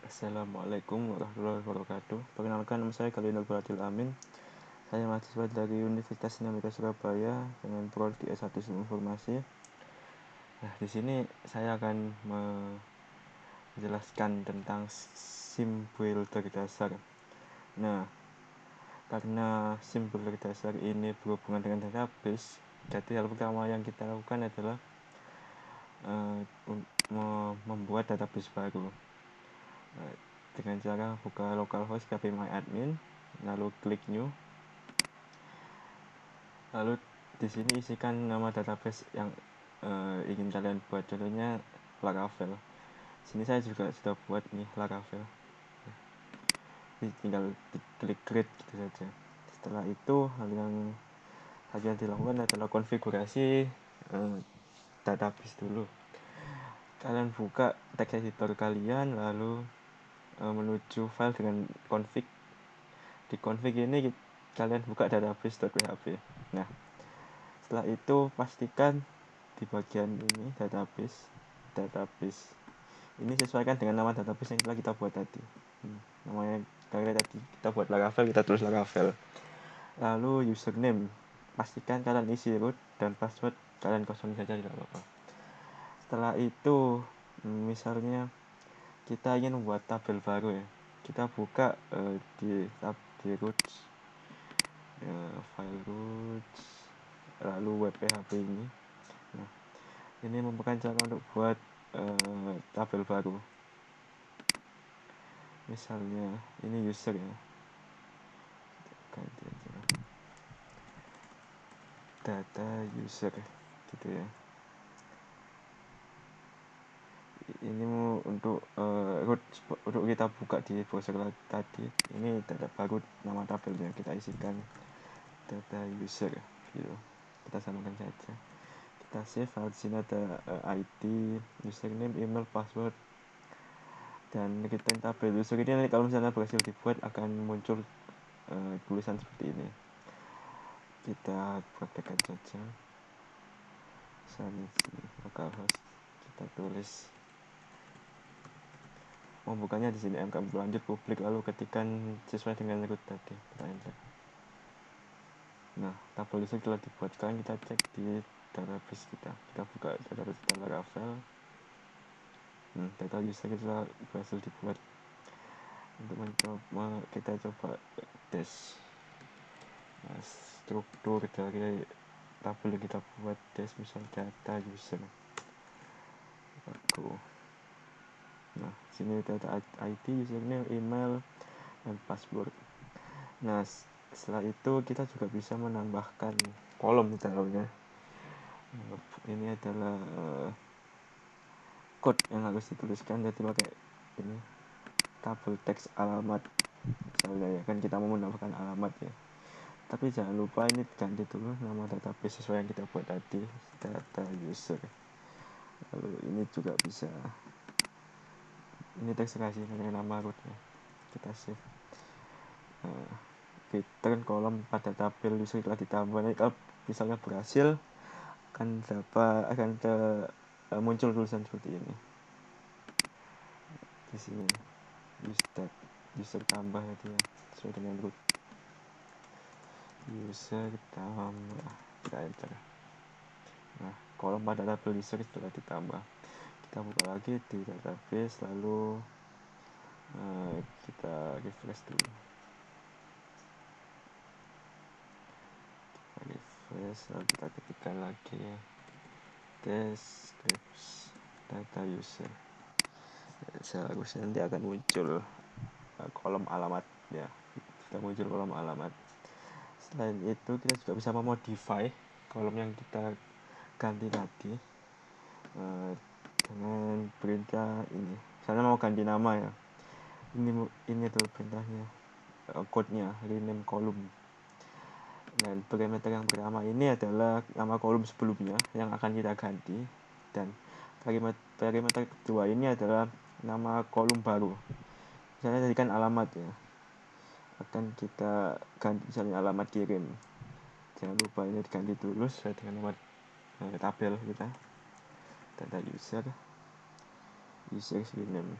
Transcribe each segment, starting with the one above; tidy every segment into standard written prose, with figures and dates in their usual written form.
Assalamualaikum warahmatullahi wabarakatuh. Perkenalkan, nama saya Kalinul Baladil Amin. Saya mahasiswa dari Universitas Islam Surabaya dengan prodi S1 Sistem Informasi. Nah, di sini saya akan menjelaskan tentang SIM builder dasar. Nah, karena SIM builder dasar ini berhubungan dengan database, jadi hal pertama yang kita lakukan adalah membuat database baru dengan cara buka localhost kpMyAdmin, lalu klik new, lalu di sini isikan nama database yang ingin kalian buat, contohnya Laravel. Sini saya juga sudah buat nih Laravel, tinggal klik create gitu saja. Setelah itu hal yang dilakukan adalah konfigurasi database dulu. Kalian buka text editor kalian, lalu menuju file dengan config. Di config ini kalian buka database.php. Nah, setelah itu pastikan di bagian ini database ini sesuaikan dengan nama database yang telah kita buat tadi. Namanya tadi kita buat Laravel, kita tulis Laravel. Lalu username, pastikan kalian isi root dan password kalian kosongin saja, tidak apa-apa. Setelah itu misalnya kita ingin membuat tabel baru ya, kita buka di roots, file roots, lalu web PHP ini. Nah, ini merupakan cara untuk buat tabel baru. Misalnya ini user ya, ganti aja data user gitu ya. Ini untuk untuk kita buka di browser tadi. Ini data baru, nama tabelnya kita isikan data user gitu. Kita samakan saja. Kita save, di sini ada ID, username, email, password, dan kita tabel user ini nanti kalau misalnya berhasil dibuat akan muncul tulisan seperti ini. Kita praktekkan saja. Misalnya sini localhost, kita tulis, membukanya di sini mk lanjut publik, lalu ketikkan sesuai dengan root tadi, kita enter. Nah, tabel user telah dibuat. Sekarang kita cek di database kita buka database kita Laravel. Data user kita berhasil dibuat. Untuk mencoba, kita coba dash. Nah, struktur dari tabel yang kita buat dash, misal data user. Nah, sini data ID, username, email, dan password. Nah, setelah itu kita juga bisa menambahkan kolom di dalamnya. Ini adalah code yang harus dituliskan, jadi pakai ini tabel teks alamat misalnya ya, kan kita mau menambahkan alamat ya. Tapi jangan lupa ini ganti dulu nama database sesuai yang kita buat tadi, data user. Lalu ini juga bisa, ini teks kasih dengan nama rootnya, kita save. Return kolom pada tabel user telah ditambah. Nah, kalau misalnya berhasil akan muncul tulisan seperti ini. Di sini user tambah tadi ya, sesuai dengan root. User tambah, kita enter. Nah, kolom pada tabel user telah ditambah. Kita buka lagi di database, lalu kita refresh dulu. Lalu kita ketikkan lagi description data user. Seharusnya nanti akan muncul kolom alamat ya, sudah muncul kolom alamat. Selain itu kita juga bisa memodify kolom yang kita ganti tadi dengan perintah ini. Misalnya mau ganti nama ya, ini adalah perintahnya, code-nya rename column. Dan parameter yang pertama ini adalah nama kolom sebelumnya yang akan kita ganti, dan parameter kedua ini adalah nama kolom baru. Misalnya tadi kan alamat ya, akan kita ganti misalnya alamat kirim. Jangan lupa ini diganti dulu sesuai dengan nama tabel kita, data user rename.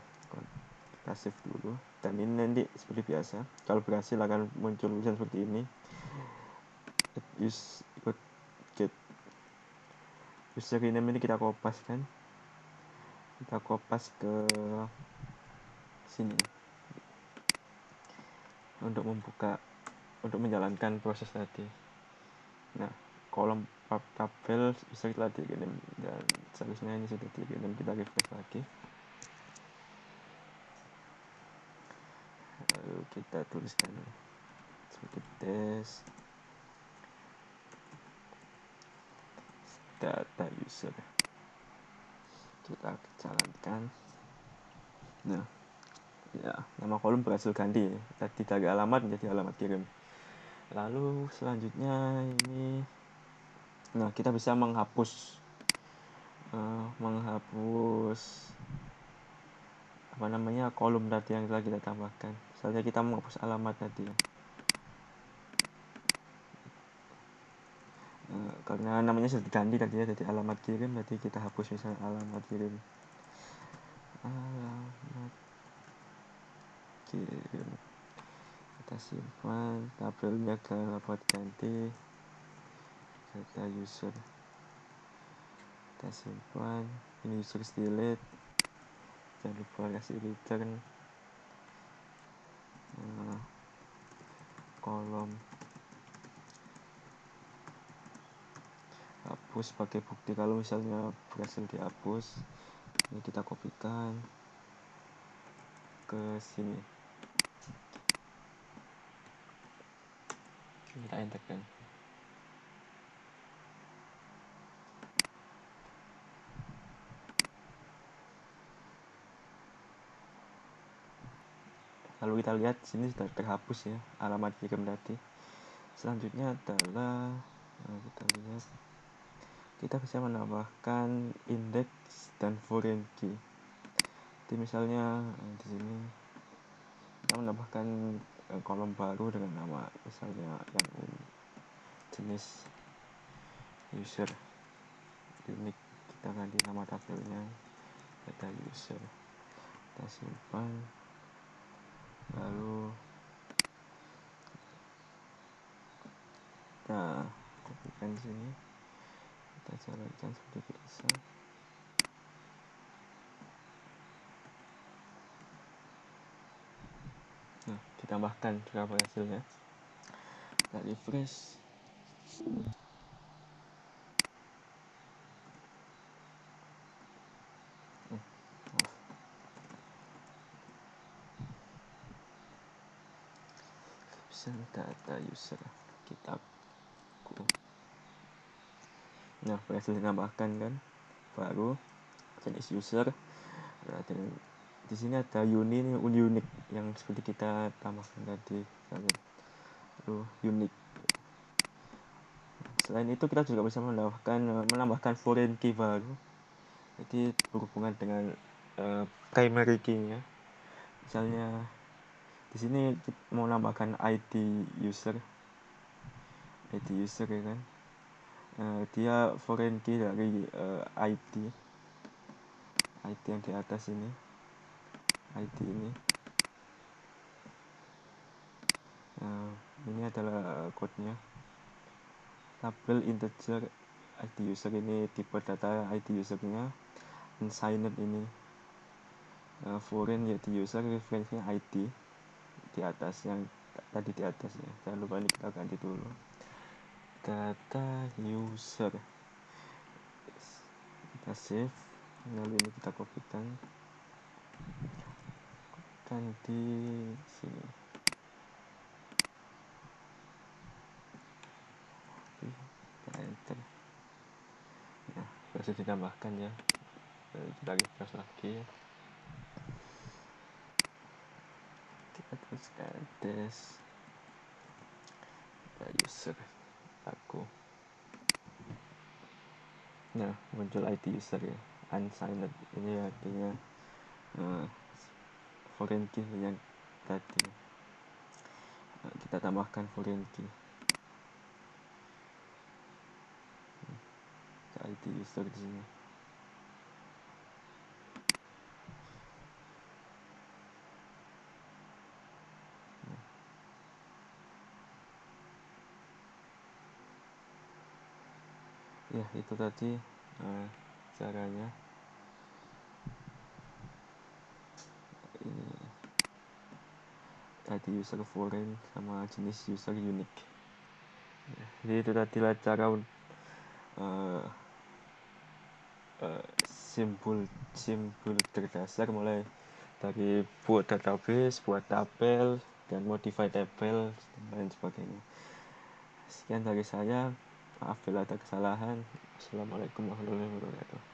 Kita kita save dulu, dan ini nanti seperti biasa kalau berhasil akan muncul tulisan seperti ini, get username ini kita kopas ke sini untuk menjalankan proses tadi. Nah, kolom tabel bisa telah dikirim dan seharusnya ini sudah dikirim. Kita refresh lagi, lalu kita tuliskan seperti tes data user, kita jalankan. Nah ya, nama kolom berhasil ganti, tadi dari alamat menjadi alamat kirim. Lalu selanjutnya ini, nah kita bisa menghapus kolom tadi yang telah kita tambahkan. Misalnya kita menghapus alamat tadi, karena namanya sudah diganti tadi ya, jadi alamat kirim, jadi kita hapus misalnya alamat kirim. Kita simpan, tabelnya dapat ganti, data user kita simpan, ini user delete, jangan lupa kasih return kolom, hapus sebagai bukti kalau misalnya berhasil dihapus. Ini kita kopikan ke sini, kita enterkan. Lalu kita lihat sini sudah terhapus ya alamat kirim tadi. Selanjutnya adalah kita bisa menambahkan indeks dan foreign key. Jadi misalnya di sini kita menambahkan kolom baru dengan nama misalnya yang jenis user unique, kita ganti nama tabelnya data user, kita simpan, lalu kita kopikan sini, kita jalankan seperti biasa. Nah, ditambahkan sudah berhasilnya. Kita refresh. Data user kita nah berhasil ditambahkan kan, baru jenis user. Berarti di sini ada unique yang seperti kita tambahkan tadi, lalu unique. Selain itu kita juga bisa menambahkan foreign key baru, jadi berhubungan dengan primary key-nya. Misalnya di sini kita mau nambahkan ID user ya kan, dia foreign key dari ID yang di atas ini, ID ini. Ini adalah code-nya, tabel integer ID user ini, tipe data ID usernya unsigned ini, foreign yaitu user, reference-nya ID di atas yang tadi di atas ya, jangan lupa ini kita ganti dulu, data user, kita save, lalu ini kita kopikan di sini, kita enter. Nah, berhasil ditambahkan ya. Kita refresh lagi, kita teruskan tes user aku. Nah, muncul ID user ya, unsigned, ini artinya foreign key yang tadi. Kita tambahkan foreign key ID user di sini. Ya itu tadi caranya. Ini tadi user foreign sama jenis user unique. Ya, jadi itu tadi lah cara simbol terdasar, mulai dari buat database, buat tabel, dan modify tabel dan lain sebagainya. Sekian dari saya, maaf bila ada kesalahan. Assalamualaikum warahmatullahi wabarakatuh.